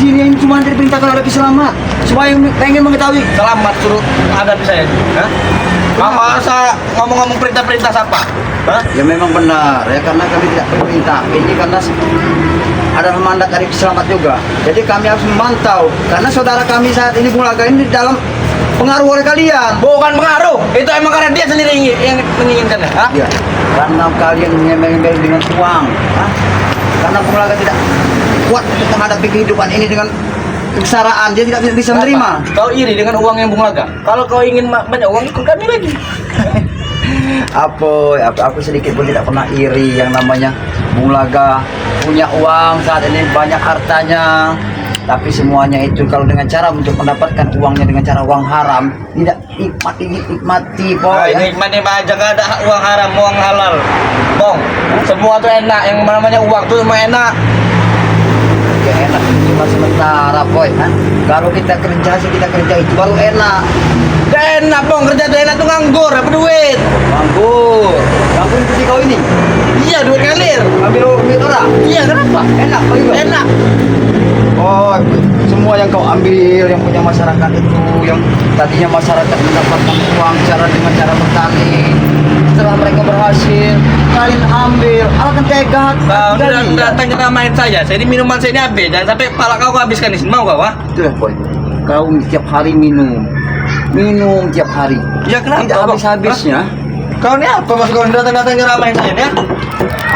sini yang cuma diperintahkan oleh Selamat supaya pengen mengetahui. Selamat suruh ada di saya. Hah? Kamu masa ngomong-ngomong perintah-perintah siapa? Hah? Ya memang benar ya, karena kami tidak perintah. Ini karena adalah mandat dari Selamat juga. Jadi kami harus memantau karena saudara kami saat ini Bung Laga ini di dalam pengaruh oleh kalian. Bukan pengaruh, itu emang karena dia sendiri yang menginginkan. Hah? Ya, karena kalian menyembah dengan uang. Hah? Karena Bung Laga tidak kuat untuk menghadapi kehidupan ini dengan kesengsaraan, dia tidak bisa menerima. Kau iri dengan uang yang Bung Laga. Kalau kau ingin banyak uang, ikut kami lagi. Aku sedikit pun tidak pernah iri. Yang namanya Bung Laga punya uang saat ini, banyak hartanya, tapi semuanya itu kalau dengan cara untuk mendapatkan uangnya dengan cara uang haram, tidak nikmati Ya. Nikmati aja, gak ada uang haram, uang halal. Bong, semua tuh enak, yang namanya uang tuh semua enak. Ya enak cuma sementara boy, kan? Kalau kita kerja sih, kita kerja itu baru enak. Gak enak Bong, kerja tuh enak tuh nganggur, apa duit? Nganggur itu kau ini. Iya, duit ngalir. Ambil duit orang. Iya, kenapa? Enak bagi kau. Enak. Oh, semua yang kau ambil yang punya masyarakat itu, yang tadinya masyarakat mendapatkan uang dengan cara bertani, setelah mereka berhasil, kalian ambil, alasan tegat. Kau datang nyeramain saya ini minuman saya ini habis, jangan sampai pala kau habiskan di sini, mau kau? Wah? Itu ya boy, kau tiap hari minum tiap hari. Ya kenapa? Tidak habis-habisnya. Kau ini apa mas? Kau datang nyeramain saya ya?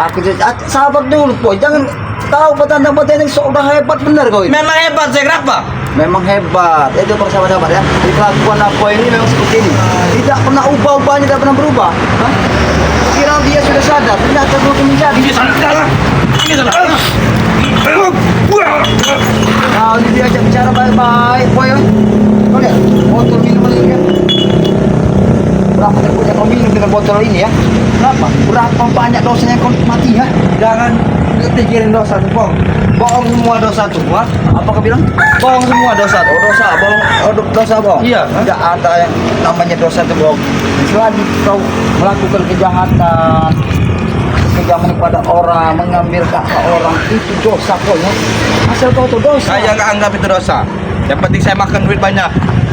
Aku sabar dulu boy, jangan tahu petanda-petanda yang sudah hebat benar kau ini. Memang hebat saya, kenapa? Memang hebat, itu persahabat-sahabat ya. Di kelakuan aku ini memang seperti ini. Tidak pernah ubah-ubahnya, tidak pernah berubah. Hah? Kira dia sudah sadar, ternyata belum menjadi. Ini salah. Nah, ini diajak bicara baik-baik, boy. Kau lihat, botol minuman ini kan. Berapa terpunya kau minum dengan botol ini ya? Berapa? Berapa banyak dosanya kau mati ya? Jangan pikirin dosa tuh, Bong. Bohong semua dosa tuh, wah. Apa kau bilang? Bohong semua dosa tuh. Dosa bohong? Iya. Tidak ada yang namanya dosa itu bohong. Selagi kau melakukan kejahatan kepada orang, mengambil hak orang, itu dosa kau ya. Asal kau itu dosa. Saya nggak anggap itu dosa. Yang penting saya makan duit banyak.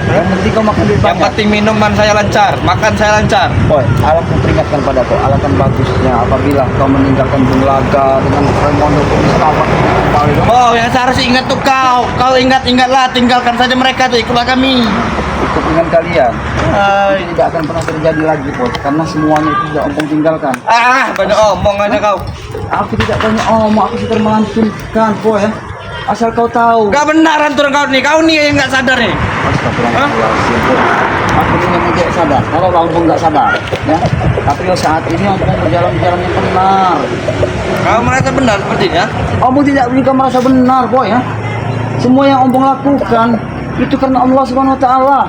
Yang penting kau makan duit Yang banyak. penting minuman saya lancar, makan saya lancar. Boy, aku peringatkan pada kau, alangkah bagusnya apabila kau meninggalkan Bung Laga dengan Raimondo Selamat kembali. Oh, yang seharusnya ingat tuh kau. Kau ingatlah, tinggalkan saja mereka tuh, ikutlah kami. Ikut dengan kalian. Itu tidak akan pernah terjadi lagi, boy, karena semuanya itu sudah ompong tinggalkan. Banyak omong aja kau. Aku tidak banyak omong, aku sudah melantunkan, boy ya. Asal kau tahu. Gak benaran tuh kau nih yang nggak sadar nih. Astagfirullahaladzim, boy. Aku ini memang tidak sadar. Kalau Ompong nggak sadar, ya. Tapi saat ini Ompong berjalan yang benar. Kau merasa benar sepertinya. Ompong tidak juga merasa benar, boy ya. Semua yang Ompong lakukan itu karena Allah Subhanahu Wa Taala.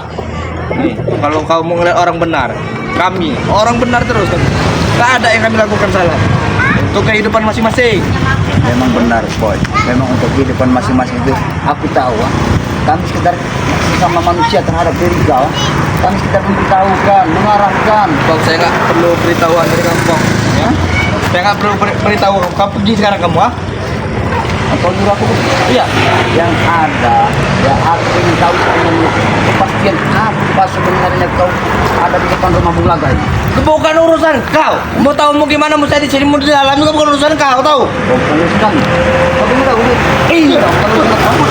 Nih, kalau kau mau ngeliat orang benar, kami orang benar terus. Gak ada yang kami lakukan salah. Untuk kehidupan masing-masing. Memang benar, boy. Memang untuk kehidupan masing-masing itu aku tahu. Kami sekedar sama manusia terhadap diri kau. Kami sekedar memberitahukan, mengarahkan. Bang, saya nggak perlu beritahuan dari kamu, Bang. Ya? Saya nggak perlu beritahu kamu pergi sekarang kamu, ah? Atau nyuruh aku? Iya. Yang ada, ya aku ingin tahu sebenarnya kepastian apa sebenarnya kau ada di depan rumah Bung Laga ini. Bukan urusan kau. Mau tahu mau gimana mau saya di sini mau di dalam itu bukan urusan kau, tahu? Bukan urusan kami. Kau ingin tahu? Iya. Kalau urusan kamu.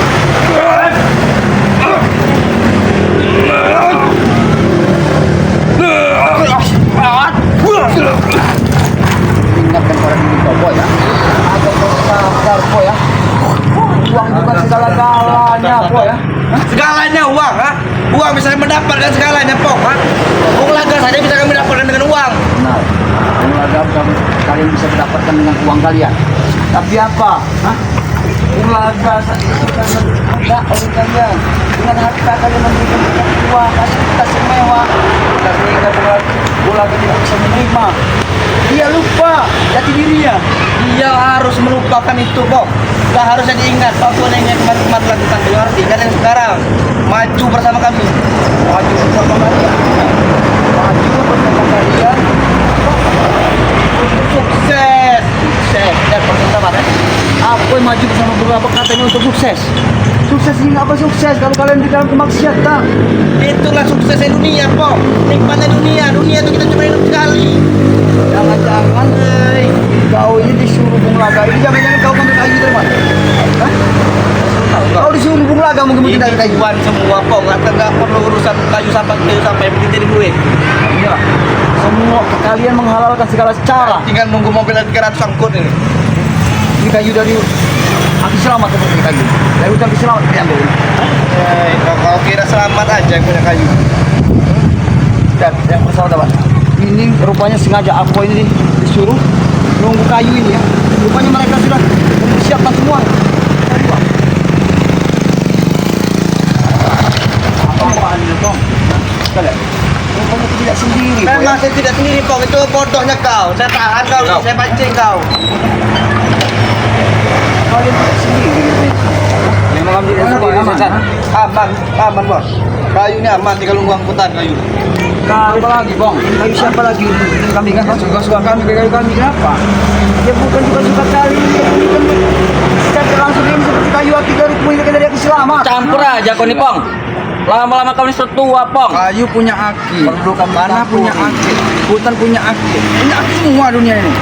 Ingatkan pada diri kau, boy ya. Agar kau sadar, boy ya. Uang bukan segala-galanya, boy ya. Segalanya uang, ah? Uang bisa mendapatkan segalanya, Pok, ah? Bung Laga saja bisa kami dapatkan dengan uang. Benar. Bung Laga kalian bisa mendapatkan dengan uang kalian. Tapi apa? Hah? Bung Laga saat itu kan ada oleh kalian. Dengan harta kalian memberikan uang, fasilitas yang mewah. Sehingga Bung Laga tidak bisa menerima. Dia lupa jati dirinya. Dia harus melupakan itu, Pok. Gak harusnya diingat. Apapun yang kemarin lakukan, dia harus diingat yang sekarang. Maju bersama kami. Maju bersama kalian. Maju bersama kalian. Untuk sukses. Sukses. Dan pertama, apa yang maju bersama beberapa katanya untuk sukses? Sukses ini apa sukses kalau kalian di dalam kemaksiatan? Itulah suksesnya dunia, Pong. Nikmatnya dunia. Dunia itu kita cuma hidup sekali. Jangan-jangan kau ini disuruh Bung Laga. Ini jangan-jangan kau ngambil kayu dari mana? Hah? Kau disuruh Bung Laga mungkin dari kayu. Tuan semua, Pong. Nggak perlu urusan kayu sampai yang penting jadi duit. Iya. Semua kalian menghalalkan segala cara. Tinggal nunggu mobil 300 angkut ini. Ini kayu dari Aki Selamat seperti kayu. Dari hutan Aki Selamat diambil. Kau kira selamat aja punya kayu. Dan yang pesawat apa? Ini rupanya sengaja aku ini disuruh nunggu kayu ini ya. Rupanya mereka sudah mempersiapkan semua. Apaan ini, Tom? Kalian? Rupanya tidak sendiri. Memang saya tidak sendiri, Pong. Itu bodohnya kau. Saya tahan kau, saya pancing kau. Kalian tidak sendiri. Memang kami tidak sendiri. Aman, Bos. Kayu ini aman, tinggal nunggu angkutan kayu. Siapa lagi, Bang? Kayu siapa lagi? Kami kan suka kami kayu kami kenapa? Ya bukan suka kali ini kan secara langsung ini seperti kayu aki dari punya dari Aki Selamat. Campur aja kau nih, Pong. Lama-lama kau ini setua, Pong. Kayu punya aki, Perlu kami tanah campur. punya aki, hutan punya aki semua dunia ini.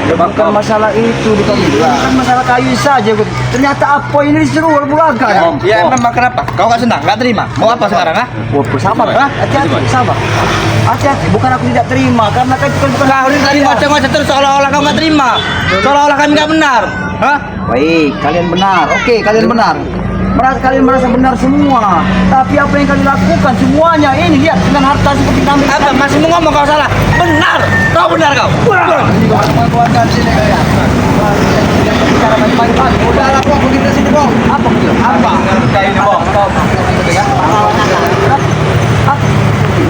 Ya bukan masalah itu di kami. Ini kan masalah kayu saja. Ternyata apa ini disuruh Bulaga. Ya memang kenapa? Kau nggak senang? Nggak terima? Mau apa sekarang, ah? Wah, sabar, ha? Hati-hati, sabar. Hati-hati, bukan aku tidak terima karena kan itu kan bukan Kau ini tadi macam-macam terus seolah-olah kau nggak terima. Seolah-olah kami nggak benar. Hah? Baik, kalian benar. Oke, kalian benar. Kalian merasa benar semua. Tapi apa yang kalian lakukan semuanya ini lihat dengan harta seperti kami. Apa? Masih mau ngomong kau salah? Benar! Kau benar kau! Bicara baik-baik lagi. Udah lah, Pong. Begitu sini, Pong. Apa betul? Apa? Kayu ini, Pong.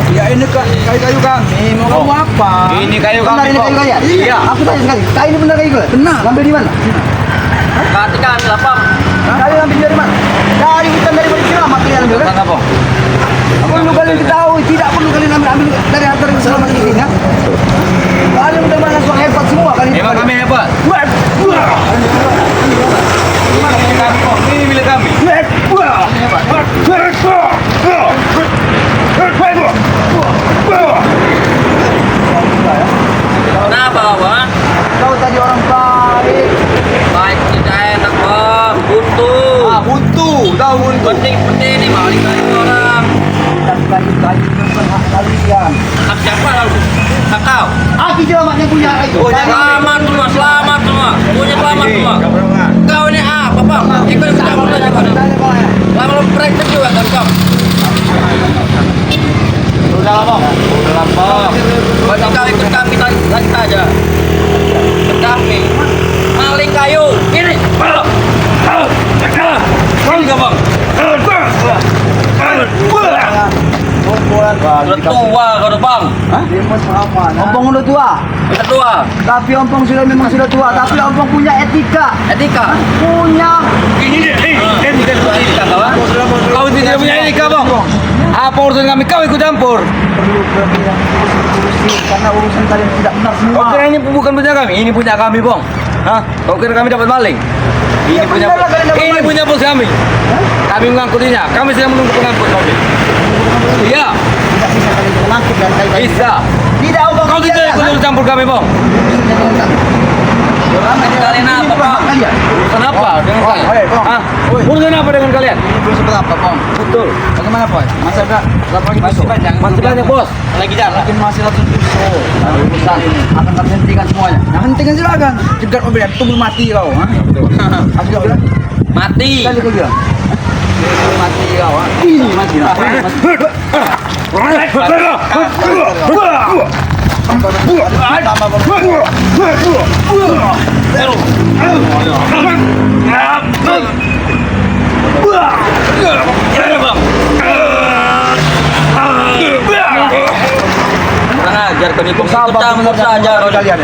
Ya ini kayu-kayu kami, mau kamu apa? Ini kayu Benar kami, ini Pong. kayu kalian? Iya. Aku tanya sekali. Kayu ini benar kayu kalian? Benar. Ngambil di mana? Berarti kami lah, Pong. Kalian ngambil dari mana? Dari hutan dari Aki Selamat kalian ambil kan? Mana, Pong? Perlu kalian ketahui, tidak perlu kalian ambil dari harta Aki Selamat ini ya. Kalian udah langsung hebat semua kalian. Memang kami hebat. Ini milik kami. Kenapa, Bang? Kau tadi orang baik. Baik tidak enak, Bang. Buntu. Buntu. Tahu buntu. Penting-penting nih maling kayu orang. Dan kayu-kayu bukan hak kalian. Hak siapa lalu? Hak kau. Aki Selamat yang punya itu. Oh, jangan. Selamat semua, selamat semua. Punya selamat semua. Kau ini apa, Bang? Ikut campur aja kau nih. Lama-lama praktek juga kan kau. Udah lah, Pong. Udah lah, Pong. Berarti kau ikut kami lagi saja. Ikut kami. Maling kayu. Ini. Ini kau, Bang. Udah tua kau tuh, Bang. Ompong udah tua. Udah tua. Tapi Ompong memang sudah tua. Tapi Ompong punya etika. Etika. Punya. Kau tidak punya etika, Bang. Apa urusan kami? Kau ikut campur. Perlu kalian urusin karena urusan kalian tidak benar semua. Kau kira ini bukan punya kami? Ini punya kami, Bong. Hah? Kau kira kami dapat maling? Ini Ya, punya benar lah kalian dapat ini maling. punya bos kami. Kami mengangkutinya. Kami sedang menunggu pengangkut mobil. Iya, Tidak bisa kalian mengangkut dan kayu-kayu. bisa. Tidak Ompong. Kau tidak ikut campur kami, Bong. Kalian apa, Bang? Kalian. Urusan apa dengan kalian? Bong. Hah? Urusan apa dengan kalian? Ini belum seberapa, Pong. Betul. Bagaimana, Boy? Masih ada berapa lagi Masih besok? banyak. Masih banyak, bos. Lagi jalan. Mungkin masih 100 besok. Nah, urusan akan kami hentikan semuanya. Nah, hentikan silakan. Jegat mobil, tunggu mati kau. Ha? Aku juga bilang. Mati. Kali kau bilang. Mati kau. Ha? Ini mati. Kurang ajar kau nih, Bang. Ikut Sabar campur sebenarnya saja kau menghadapi nih. kalian.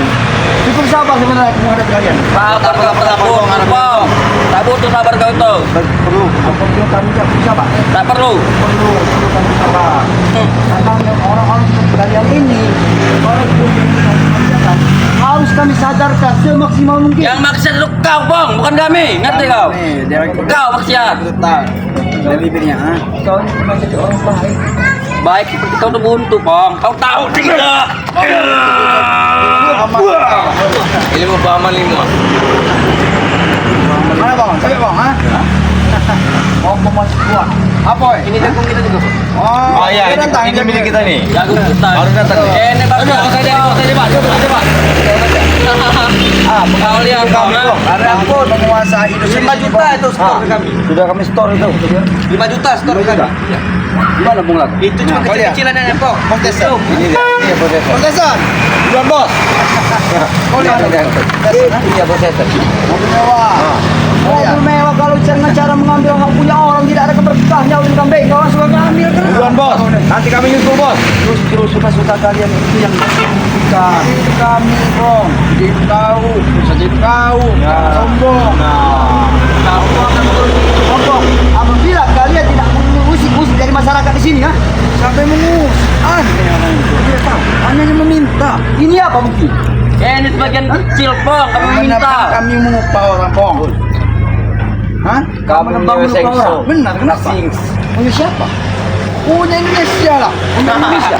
Cukup sabar sebenarnya menghadapi kalian. Sabar, Bang. Tak butuh sabar kau tuh. Perlu. Apabila kami tidak bisa, Pak. Tak perlu. Perlu kami sabar. Karena orang-orang seperti kalian ini, orang yang harus kami sadarkan semaksimal mungkin. Yang maksiat itu kau, Bang, bukan kami. Ngerti kau? Kau maksiat. Dari bibirnya, ha? Kau ini cuma jadi orang baik. Baik seperti kau tuh buntu, Bang. Kau tahu tidak? Ilmu pahaman 5. Mana bang? Sampai bang, ha? Oh, masih kuat. Apa? Ini jagung kita juga. Oh, iya, ini milik kita nih. Jagung kita. Baru datang nih. Ini baru. Pak. Kau lihat kau, Ada aku menguasai hidup 5 juta itu store kami. Sudah kami store itu. 5 juta store kami. Gimana Bung Lat? Itu cuma kecil-kecilan aja, Pok. Kontestan. Ini dia. Iya, Bos Eter. Kontestan. Duluan, Bos. Kau lihat. Iya, Bos Eter. Mobil mewah. Mobil mewah kalau dengan cara mengambil hak punya orang tidak ada keberkahannya oleh kambing. Kau langsung ambil kan? Duluan, Bos. Nanti kami nyusul, Bos. Terus suka-suka kalian itu yang bukan kami, Bong. Jadi tahu, saja tahu, sombong. Bong, apabila kalian tidak mengusik dari masyarakat di sini, ya, Sampai mengus. Aneh orang itu. Dia tahu. Hanya meminta. ini apa bukti? Ini sebagian kecil, Bang. Kami Kenapa minta. kami mengupah orang bong? Hah? Kamu membangun orang. Benar, kenapa? Punya siapa? Punya Indonesia lah. Punya Indonesia.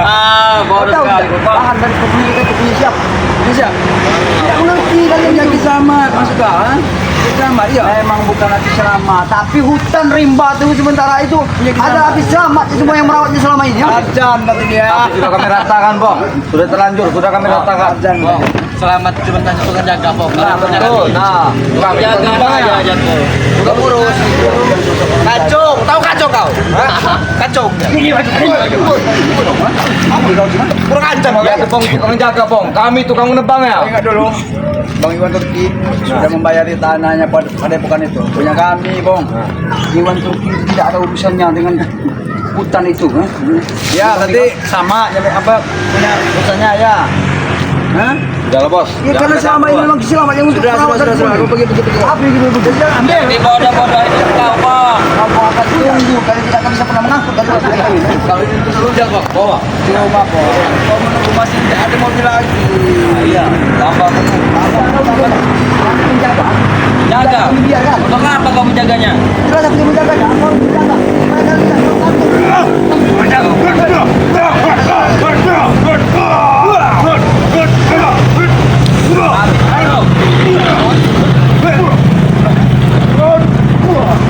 Kau Bodoh tahu sekali. tidak? Bahan dari pemilik itu punya siapa? Indonesia. Tidak mengerti kalian Yang selamat, masuk ke, ha? Selamat, iya. Memang bukan api selamat, tapi hutan rimba itu sementara itu ada api selamat itu semua yang merawatnya selama ini. Ya? Ajan nanti dia. Sudah kami ratakan, Bong. Sudah terlanjur, sudah kami ratakan. Ajan. Bang, selamat cuma tanya tukang jaga, Bang. Nah, betul. Nah, Tukang kami jaga berkembang aja aja. jatuh. Sudah urus. Kacung, tahu kacung kau? Hah? Kacung. Kurang ajar, ya, Bong, tukang jaga, Bong. Kami tukang menebang ya. Ingat dulu, Bang Iwan Turki sudah membayari tanahnya pada bukan itu. Punya kami, Bong. Iwan Turki tidak ada urusannya dengan hutan itu. Ya, tadi sama ya apa punya urusannya ya. Hah? Udah lah, Bos. Ya karena selama ini memang selamat yang untuk perawatan Sudah. bumi. Pergi. Apa yang kita bisa ambil? Ini bodoh-bodoh itu kau, Bang. Kamu akan tunggu, kalian tidak akan bisa pernah mengangkut dan Kalau itu rujak, Bos. Bawa. di rumah, Bos. Kau menunggu masih tidak ada mobil lagi. Iya. Tambah Menjaga. Jaga. Biarkan. Untuk apa kau menjaganya? Jelas aku menjaga. Aku harus menjaga. Mereka tidak mengangkut. Ayo.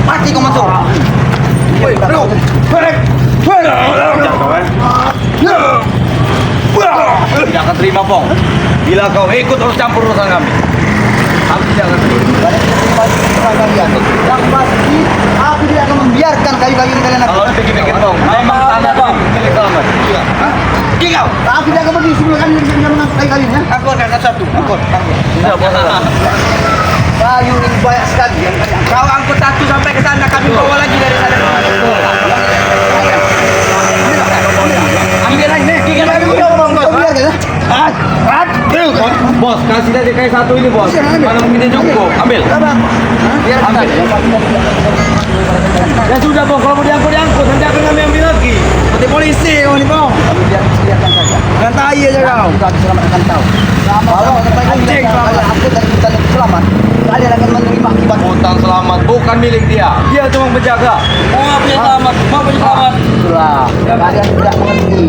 mati kau masuk. Woi, bro. Tidak akan terima, Bong. Bila kau ikut terus campur urusan kami. Kami tidak akan terima. Kalian. Yang pasti aku tidak akan membiarkan kayu-kayu ini kalian Kalau lakukan. bikin Bong, memang tanah Bong. milik selamat. Pergi kau. Aku tidak akan pergi sebelum kalian bisa mengangkut kayu-kayunya. Aku akan satu. Angkut. Tidak boleh. Kayu ini banyak sekali yang kalian. Kau angkut satu sampai ke sana, kami bawa lagi dari sana. Ambil lagi nih. Bos, kasih tadi kayak satu ini, Bos. Mana mungkin cukup? Ambil. Biar Ambil. Ya sudah, Bos. Kalau mau diangkut, nanti akan kami ambil lagi. Seperti polisi kau ni, Bong. biarkan saja. Dengan tai aja kau. Kita selamatkan tahu. Kalau Anjing, selamat. aku dari hutan itu selamat, kalian akan menerima akibat. Hutan selamat bukan milik dia. Dia cuma penjaga. Mau punya selamat, mau punya selamat. Itulah, kalian tidak mengerti.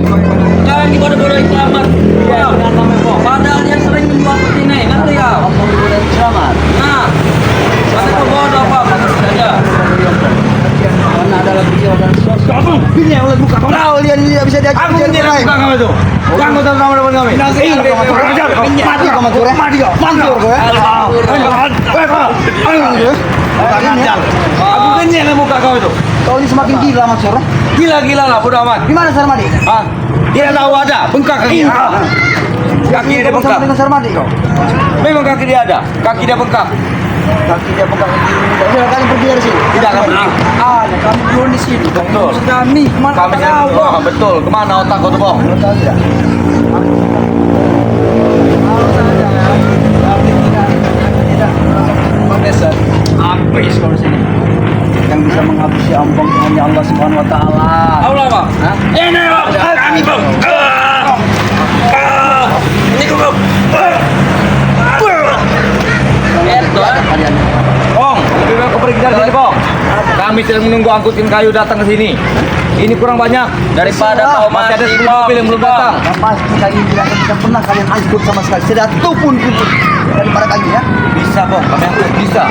Kalian di bodoh-bodoh selamat. Ya, padahal dia sering menjual seperti ini, ngerti ya? Ngomong dulu dari selamat. Nah, ada kau bodoh apa? Bagus saja. Karena ada lagi orang Kamu ini yang buka kau. Kau lihat ini tidak bisa diajak. Aku ini yang buka kamu itu. Kamu tahu nama depan kami. Mati kau Mansur. Mati kau. Mansur kau. Aku ini yang buka kau itu. Kau ini semakin gila Mansur. Gila-gila lah, bodoh amat. Di mana Sarmadi? Hah? Dia tahu ada bengkak kaki. Kaki dia Kau bersama bengkak. dengan Sarmadi kau. Memang kaki dia ada. Kaki dia bengkak. Kaki dia pegang kaki. Sudah kalian pergi dari sini. Tidak akan pergi. Ada kami dulu di sini. Betul. Kami kemana Kami kau? tahu. Betul. Kemana otak kau tuh, Bong? Kau tahu tidak? Kalau saja kami tidak habis kalau sini. Yang bisa menghapusi ampun hanya Allah Subhanahu Wa Taala. Allah bang. Hah? Ini bang. Kami bang. Ini kok bang. Kalian. Bong, lebih baik kau pergi dari sini, Bong. Kami sedang menunggu angkutin kayu datang ke sini. Ini kurang banyak Daripada kau masih ada mati, 10 Bang. mobil yang belum datang. Yang pasti kali ini tidak akan pernah kalian angkut sama sekali. Satu pun daripada kami ya. Bisa, Bong. Kami angkut bisa.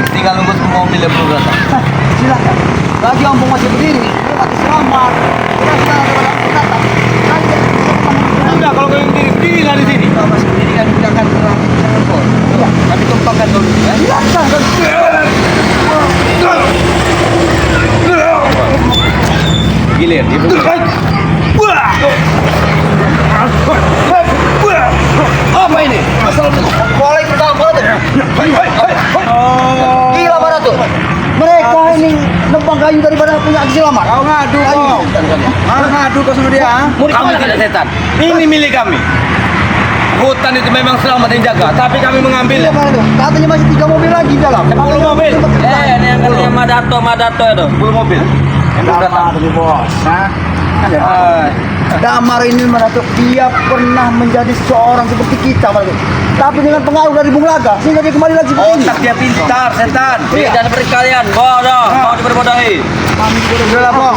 Tinggal nunggu semua mobil yang belum datang. Hah, silakan. Bagi ompong masih berdiri, dia mati selamat. Kita sudah ada datang. Kalian Udah, kalau kau yang berdiri lah di sini. kalau masih berdiri kan kita akan telepon. Iya, Kami tumpangkan dulu ya. silakan. Gilir, dia Apa ini? Waalaikumsalam. Gila mana tuh? Mereka ini nebang kayu daripada punya aksi lama. Kau ngadu kau. Ngadu kau sama dia. Kami tidak setan. Ini milik kami. Hutan itu memang selamat yang jaga, tapi kami Iya mengambilnya. mana tuh? Katanya masih 3 mobil lagi di dalam. 10 mobil. Ini yang katanya Madato itu. 10 mobil. Yang belum datang. Damar nih bos. Nah, Damar ini mana tuh? Dia pernah menjadi seorang seperti kita mana tuh? Tapi dengan pengaruh dari Bung Laga sehingga dia kembali lagi seperti ini. Otak dia pintar, setan. Tidak seperti kalian. Bodoh. Mau diperbodohi. Udah lah, Bong.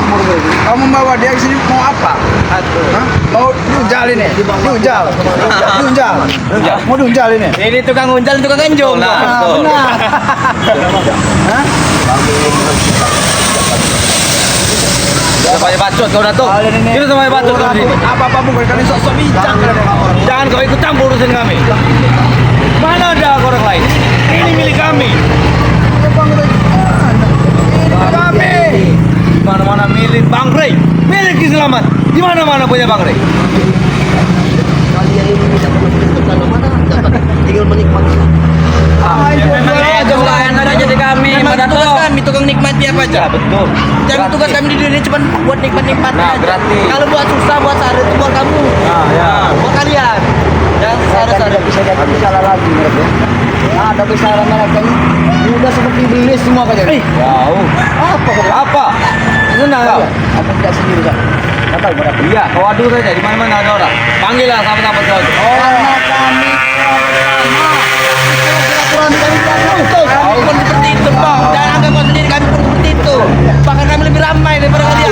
Kamu bawa dia ke sini mau apa? Hah? Mau diunjal ini? Diunjal. Diunjal. Mau diunjal ini? Ini tukang unjal, tukang ganjong. Betul, Nah, betul. benar. Hah? Sampai bacot kau Dato. Kalian ini- Kita sampai bacot kau di sini. Apa-apa bukan kalian sok-sok bincang kalian orang. Jangan kau ikut campur urusan kami. Mana ada orang lain? Ini milik kami. Kami. Di mana-mana milik Bang Rey. Milik Ki Selamat. Di mana-mana punya Bang Rey. Kalian ini bisa menentukan mana dapat tinggal menikmati. Kalian ada jadi kami. Madato. kami tukang nikmati apa aja. Betul. Jangan tugas kami di dunia cuma buat nikmat-nikmat Nah, aja. gratis. Kalau buat susah, buat sehari itu buat kamu. Nah, ya. Buat kalian. Jangan Saya sehari-sari. tidak bisa jadi salah lagi mereka. Ada besaran mereka ini mudah seperti iblis semua kalian. Jauh. Apa kalian? Apa? Senang kau? Apa tidak sendiri kan? Nggak tahu berapa. Iya, kau adu saja. Di mana-mana ada orang. Panggillah sahabat-sahabat kau. Karena kami sama. Aturan kami tidak tahu. Kami pun seperti itu, Bang. Jangan anggap kau sendiri, kami pun seperti itu. Bahkan kami lebih ramai daripada kalian.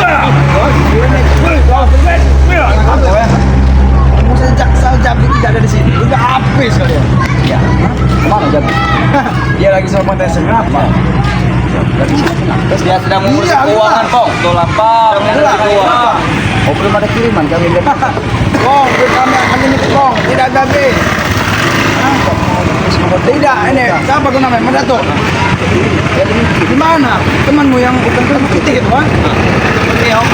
Sejak tidak ada di sini. Udah habis kalian. Ya. Kemana jadi? Dia lagi sama kontes kenapa? Dia sedang mengurus Iya, keuangan, Pong. Betul apa? Itulah, kenapa? Oh belum ada kiriman kami lihat. Bong, kami akan ini Bong, tidak gabe. Tidak, ini siapa kau namanya? Madato. Di mana? Temanmu yang utang putih itu, kan? Seperti kau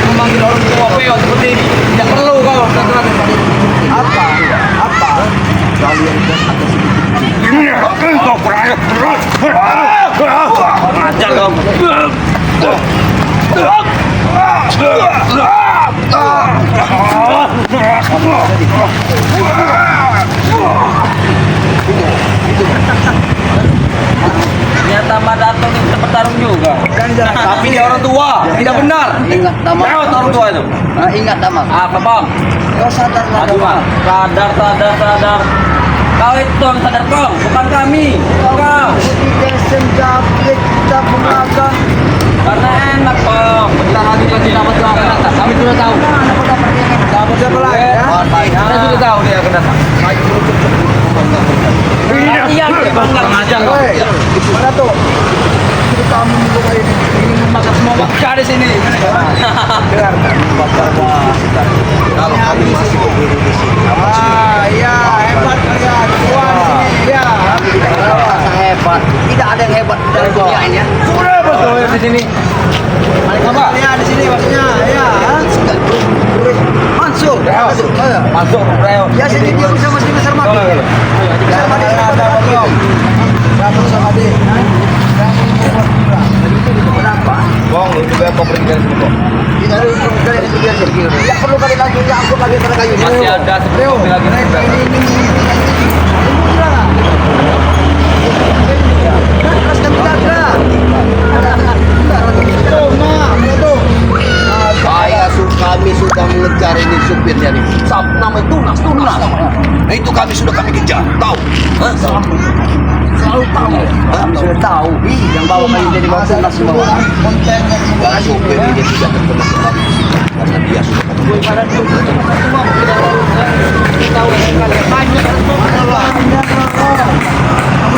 memanggil orang tua peo seperti ini. Tidak perlu kau. Apa? Apa? Kalian kan atas Kau kurang ajar kau. Ternyata Madato ini bisa bertarung juga. Tapi dia orang tua. Tidak benar. Ingat nama. Lewat orang tua itu. Nah, ingat nama. Apa, Bang? Kau sadar Aduh, Bang. Sadar. Kau itu yang sadar, Bang. Bukan kami. Kau. Tidak senja kita pengaga. Karena enak, Bang. Bentar lagi pasti dapat kau akan datang. Kami sudah tahu. Dapat siapa lagi ya? Kita sudah tahu dia akan datang. Iya, Bang. Pengajar kau. Hei, Madato. Kita kamu membuka ini. Ingin makan semua bakar di sini. Dengarkan. Kalau kami masih berdiri di sini. Iya, hebat kalian. Tuan di sini. Iya. Rasa hebat. Tidak ada yang hebat dari dunia ini ya. Sudah betul di sini. Apa? Ya, di sini maksudnya. Ya. Masuk. Masuk. Masuk Reo. Ya sini dia bisa masuk besar mati. Besar mati Ada belum? Dapat sama dia. Kenapa? Bong, lu juga kau pergi dari sini, Bong. Tidak ada yang dari itu biasa. Tidak perlu kali lagi angkut lagi karena kayu. Masih ada Leo, seperti lagi. Terus kami jaga. kembali jadi bawah semua. kontennya semua Sopir dia tidak terkena kembali karena dia sudah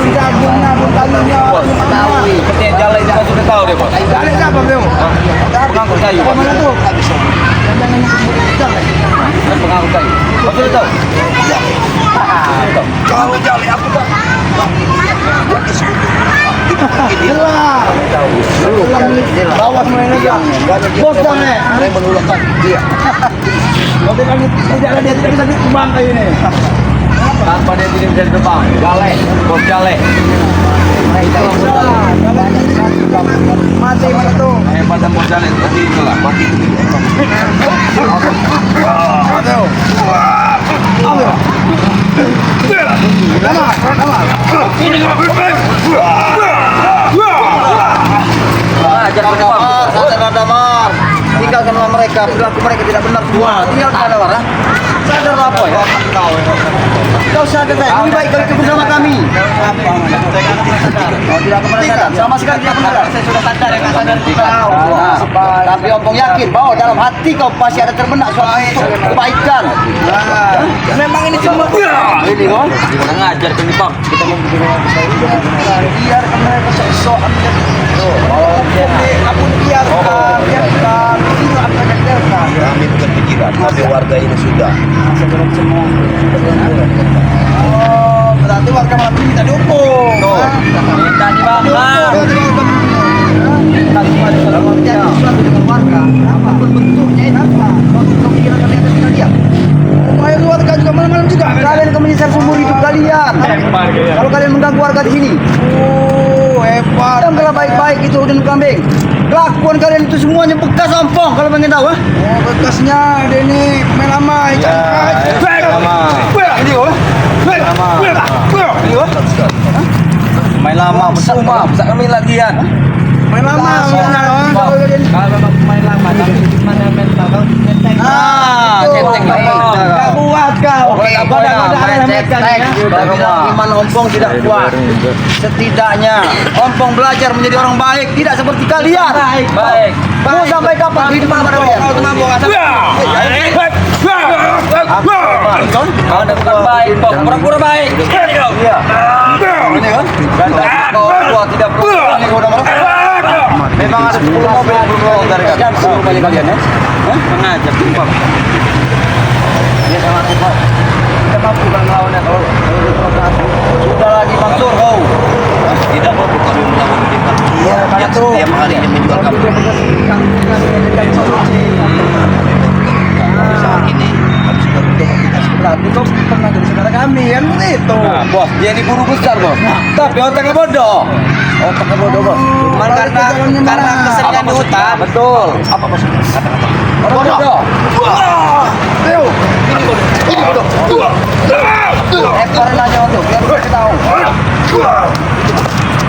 jagung nabung kalinya seperti yang jalan juga sudah tahu deh bos. jalan siapa bang Pengangkut kayu. apa mana tuh Dan pengangkut kayu. Bos sudah tahu? kalau jalan aku tak bawa semuanya aja bos dong nih Saya menulangkan dia. nanti kan tidak ada dia tidak bisa dikembang kayu ini Tanpa dia tidak bisa terbang. Jale, bos jale. mati mana tuh Kehebatan bos jale seperti itulah. Mati itu. Sadar damar, tinggalkan mereka, perilaku mereka tidak benar semua. Tinggalkan damar, sadar apa ya? Kau sadar lebih baik kalau ikut bersama kami. Oh, tidak pernah sadar, sama sekali tidak pernah sadar. Saya sudah sadar ya, sadar tapi Ompong yakin bahwa dalam hati kau pasti ada terbenak suatu kebaikan. Memang ini cuma ini kok. Gimana ngajar kan bang? Kita membuat biarkan mereka sok-sok apun biarkan itu apa yang biarkan Kami bukan pikiran, tapi warga ini sudah. oh berarti warga malam ini minta dukung Minta dibakar. sesuatu dengan warga, apapun bentuknya itu apa? Kau kira kalian tinggal diam? ayo warga juga malam-malam juga Kalian akan menyesal seumur hidup kalian. Kalau kalian mengganggu warga di sini, hebat kalau baik-baik itu udah kambing. Kelakuan kalian itu semuanya bekas Ompong kalau pengen tahu, oh bekasnya dia ini main lama Main lama, besar kami lagian. main lama Kalau memang main lama, tapi mana mental kau centeng. centeng gak kuat kau Iman Ompong tidak kuat. Setidaknya Ompong belajar menjadi orang baik, tidak seperti kalian. Baik. Mau sampai kapan kehidupan pada kalian? Kau ada bukan baik, kok pura-pura baik. Iya. Ini kan? Kau kuat tidak kuat. Ini kau udah marah. Memang ada 10 mobil bergerak dari kalian. Seluruh kali kalian ya. Mengajar tumpang. Dia sangat kuat. Kita mampu kan melawannya kalau sudah lagi Mansur kau. Tidak mau kami melawan kita. Iya, Yang tuh. setiap harinya menjual kamu. Saat ini kami sudah Berarti kau pernah jadi saudara kami kan begitu. Nah, bos, dia ini guru besar bos. Tapi otaknya bodoh. Otaknya bodoh bos. Cuma karena kesenian di hutan. Betul. Apa maksudnya? Orang bodoh. Ekorin aja untuk biar kita tahu.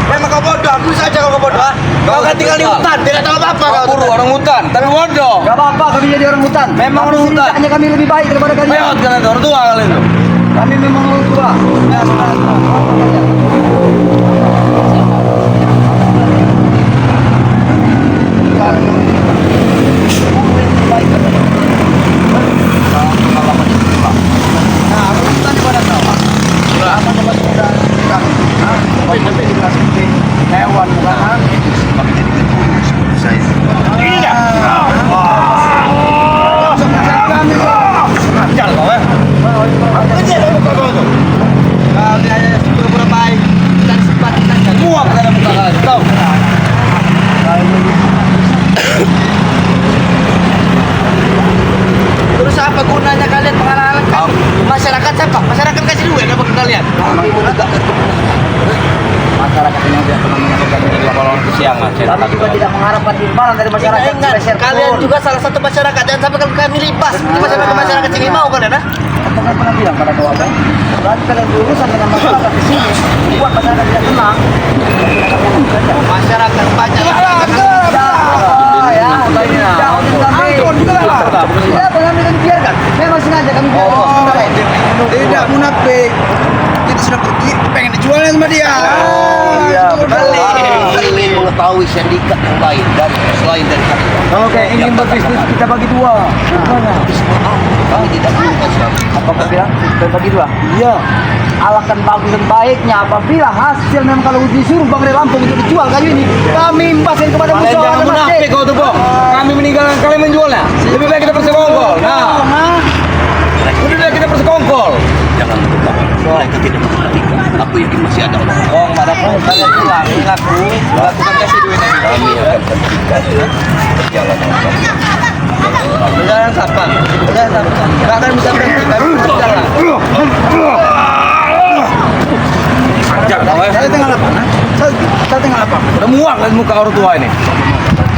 Memang kau bodoh, aku saja kau bodoh. Kau kan tinggal di hutan, tidak tahu apa-apa kau. Guru orang hutan, tapi bodoh. Gak apa-apa kami jadi orang hutan. Memang orang hutan. Hanya kami lebih baik daripada kalian. Lewat kalian orang tua kalian tuh. Kami memang orang tua. Ya, hewan bukan? Kami jadi guru seperti saya. Sengaja kau ya. Kami hanya pura-pura baik dan simpatisan kalian. Muak dalam muka kalian, tahu? Terus apa gunanya kalian menghalang masyarakat siapa? Masyarakat kasih duit apa ke kalian? Masyarakat ini tidak pernah menyampaikan Jadi laporan kesiangan. kami juga tidak mengharapkan imbalan dari masyarakat Ingat, sepeser pun. kalian juga salah satu masyarakat. Jangan sampai kami libas di masyarakat sini mau kalian, ah? Apa kan pernah bilang pada kau apa? Berarti kalian berurusan dengan masyarakat di sini, buat masyarakat tidak tenang. Masyarakat banyak. Ya, ya, pengambil dan biarkan. Memang sengaja kami biarkan. tidak munafik kita sudah pergi pengen dijualnya sama dia Iya, benar. Beli mengetahui sindikat yang lain dari selain dari kami. Kalau kayak ingin berbisnis kita bagi dua. Gimana? Kami tidak punya siapa. Apa kau bilang? Kita bagi dua. Iya. Alahkan bagus dan baiknya apabila hasil memang kalau disuruh Bang Ray Lampung untuk dijual kayu ini, kami impasin kepada Kalian musuh jangan munafik kau tuh, Bang. Kami meninggalkan kalian menjualnya. Lebih baik kita bersekongkol. Nah, lebih baik kita bersekongkol. Jangan lupa, mereka tidak memperhatikan. Aku yakin masih ada orang. Oh, mana pun kalian pulang, ngaku kasih duit nanti. Kami akan hentikan perjalanan kami. Jangan sapan, jangan sapan. Gak akan bisa berhenti, kami bisa jalan. Saya tinggal apa? Saya tinggal apa? Udah muak lihat muka orang tua ini.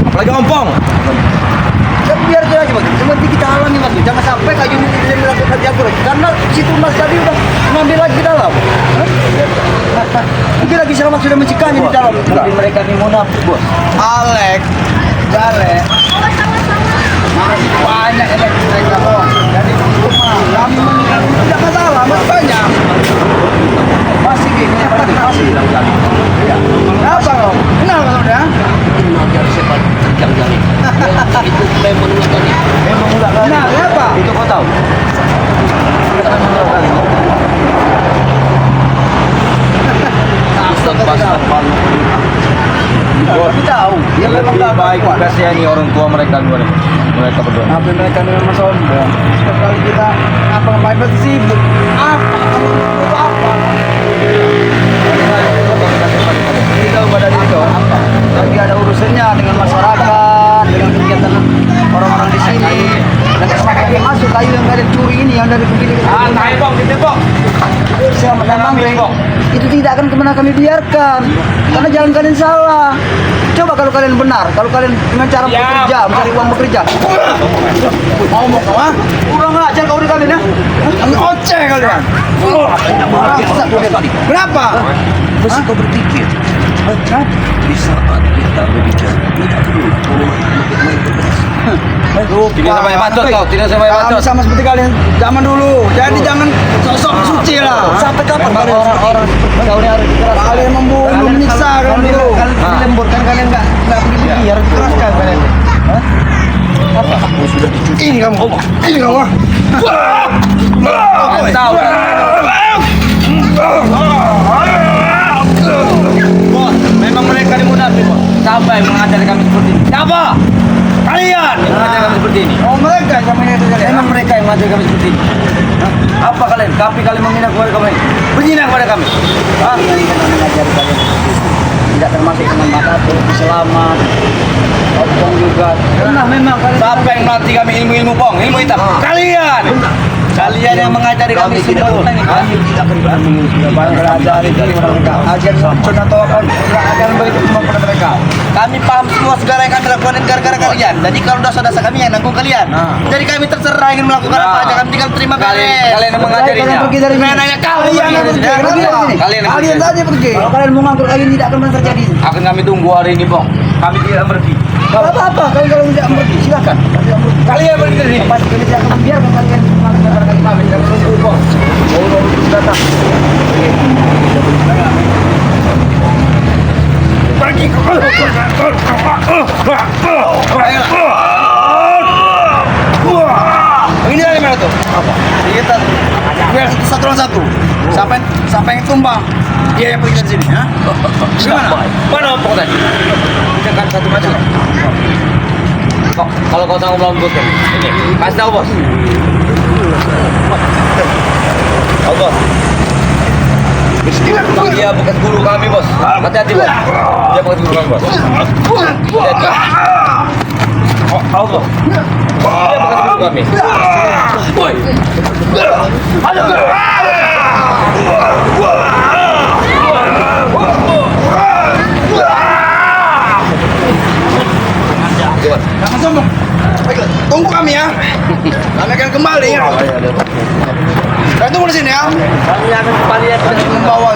Apalagi ompong. Ya biar dia aja bagi. Cuma kita alami lagi. Jangan sampai kayu ini tidak dilakukan diatur lagi. Karena situ Mas tadi udah ngambil lagi ke dalam. Mungkin lagi Selamat sudah mencikanya di dalam. Tapi mereka ini munafik bos. Alex, Jale, banyak yang mereka bos. Jadi cuma kami meninggal tidak masalah, masih banyak. Masih gini, masih. Ya. Kenapa kau? Kenal kau udah? Mengajar sepak terjang jari. Itu memang ulah kali. Memang udah kali. Nah, kenapa? Itu kau tahu. Ustaz Basar malu. Tapi tahu, dia memang Lebih gak baik kuat. kasihani orang tua mereka dua. Mereka berdua. Apa mereka memang sombong. Setiap kali kita ngapain pasti sibuk. Apa? Kita pada itu lagi ada urusannya dengan masyarakat, dengan kegiatan orang-orang di sini. Dan semakin dia masuk kayu yang kalian curi ini yang dari pemilik. Naik bang, gitu bang. Sama Bang Ray, itu tidak akan kemana kami biarkan karena jalan kalian salah. Coba kalau kalian benar, kalau kalian dengan cara bekerja, mencari uang bekerja. Mau kau ah? Kurang ajar kau di kalian ya? Oceh kalian. Kenapa? Mesti kau berpikir. Di saat kita berbicara tidak perlu Tidak sampai bacot kau, tidak sampai Kami bacot. sama seperti kalian zaman dulu. Jadi jangan sosok suci lah. sampai kapan orang-orang kau ini harus dikeraskan? Kalian membunuh, menyiksa kan dulu. Kalian dilemburkan, kalian nggak begitu harus dikeraskan kalian. Apa? Aku sudah dicuci. Ini kamu, ini kamu. Tahu. Bos, memang mereka ini munafik, bos. Siapa yang mengajari kami seperti ini? Siapa? Kalian yang mengajari kami seperti ini. Oh mereka sama ini saja. Emang mereka yang mengajari kami seperti ini? Hah? Apa kalian? Tapi kalian menghina kepada kami. Berzina kepada kami. Hah? Kalian mengajari kalian tidak termasuk dengan mata tuh selamat. Opong juga. Pernah memang kalian. Siapa yang melatih kami ilmu-ilmu pong, ilmu hitam? Kalian. Kalian yang mengajari kami tidak semua ini. kami tidak akan berani. Banyak belajar itu mereka. Ajar sunnah atau ajar begitu semua kepada mereka. Kami paham semua segala yang kami lakukan ini gara-gara kalian. Jadi kalau dosa-dosa kami yang nanggung kalian. Jadi kami terserah ingin melakukan apa aja. Kami tinggal terima kalian. Kalian yang mengajarinya. Kalian pergi dari sini. Saya nanya kau. Kalian yang pergi. Ya, Pergi dari sini. Kalian yang Kalian pergi. saja pergi. Kalau kalian mau ngangkut kayu tidak akan pernah terjadi. Akan kami tunggu hari ini, Bong. Kami tidak pergi. Kalau apa-apa, kalau tidak pergi silakan. Kalian pergi dari sini. Pasti kami tidak akan membiarkan kalian melakukan barang kami. Kami tunggu kok. Allah datang. Pergi. Ini dari mana tuh? Apa? Kita biar satu lawan satu. Sampai yang tumbang. Dia yang pergi dari sini, ya? Gimana? Mana ompong tadi? Kita kan satu macam. Kalau kau sanggup melawan bos tadi. Ini, kasih tahu bos. Tahu bos. Dia bekas guru kami bos. Hati-hati bos. Dia bekas guru kami bos. Hati-hati. Tahu bos. Dia bekas guru kami. Boy. Jangan sombong. Baiklah, tunggu kami ya. Kami akan kembali ya. Kalian tunggu di sini ya. Kami akan kembali ya. Membawa